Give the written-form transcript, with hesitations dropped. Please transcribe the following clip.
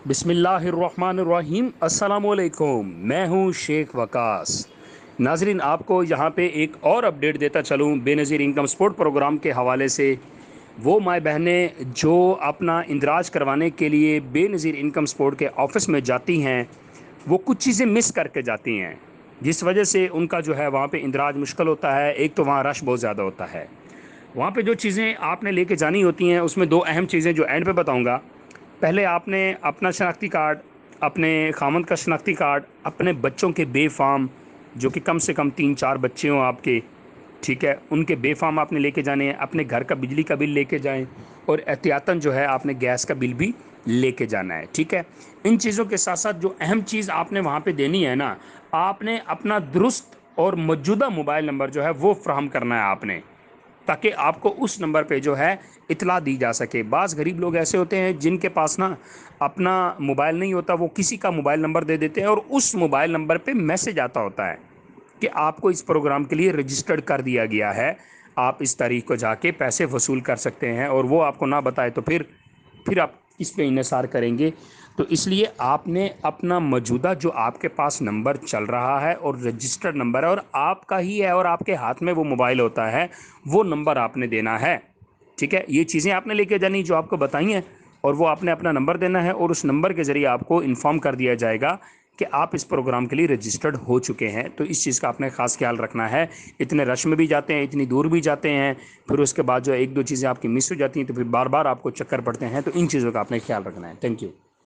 बिस्मिल्लाहिर्रहमानिर्रहीम। अस्सलामुअलैकुम। मैं हूं शेख वकास। नाजरीन, आपको यहाँ पे एक और अपडेट देता चलूँ बेनज़ीर इनकम सपोर्ट प्रोग्राम के हवाले से। वो माँ बहनें जो अपना इंदराज करवाने के लिए बेनज़ीर इनकम सपोर्ट के ऑफ़िस में जाती हैं, वो कुछ चीज़ें मिस करके जाती हैं, जिस वजह से उनका जो है वहाँ पे इंदराज मुश्किल होता है। एक तो वहाँ रश बहुत ज़्यादा होता है। वहाँ पे जो चीज़ें आपने लेके जानी होती हैं, उसमें दो अहम चीज़ें जो एंड पे बताऊँगा। पहले आपने अपना शनाख्ती कार्ड, अपने खामंद का शनाख्ती कार्ड, अपने बच्चों के बेफ़ाम, जो कि कम से कम 3-4 बच्चे हों आपके, ठीक है, उनके बेफ़ाम आपने लेके जाने हैं। अपने घर का बिजली का बिल लेके जाएं, और एहतियातन जो है आपने गैस का बिल भी लेके जाना है, ठीक है। इन चीज़ों के साथ साथ जो अहम चीज़ आपने वहाँ पे देनी है ना, आपने अपना दुरुस्त और मौजूदा मोबाइल नंबर जो है वो फ्राहम करना है आपने, ताकि आपको उस नंबर पे जो है इतला दी जा सके। बाज़ गरीब लोग ऐसे होते हैं जिनके पास ना अपना मोबाइल नहीं होता, वो किसी का मोबाइल नंबर दे देते हैं और उस मोबाइल नंबर पे मैसेज आता होता है कि आपको इस प्रोग्राम के लिए रजिस्टर्ड कर दिया गया है, आप इस तारीख को जाके पैसे वसूल कर सकते हैं। और वो आपको ना बताए तो फिर आप किस पे इन्हिसार करेंगे। तो इसलिए आपने अपना मौजूदा जो आपके पास नंबर चल रहा है और रजिस्टर्ड नंबर है और आपका ही है और आपके हाथ में वो मोबाइल होता है, वो नंबर आपने देना है, ठीक है। ये चीज़ें आपने लेके जानी जो आपको बताई हैं, और वो आपने अपना नंबर देना है, और उस नंबर के ज़रिए आपको इन्फॉर्म कर दिया जाएगा कि आप इस प्रोग्राम के लिए रजिस्टर्ड हो चुके हैं। तो इस चीज़ का आपने ख़ास ख्याल रखना है। इतने रश में भी जाते हैं, इतनी दूर भी जाते हैं, फिर उसके बाद जो एक दो चीज़ें आपकी मिस हो जाती हैं, तो फिर बार बार आपको चक्कर पड़ते हैं। तो इन चीज़ों का आपने ख्याल रखना है। Thank you.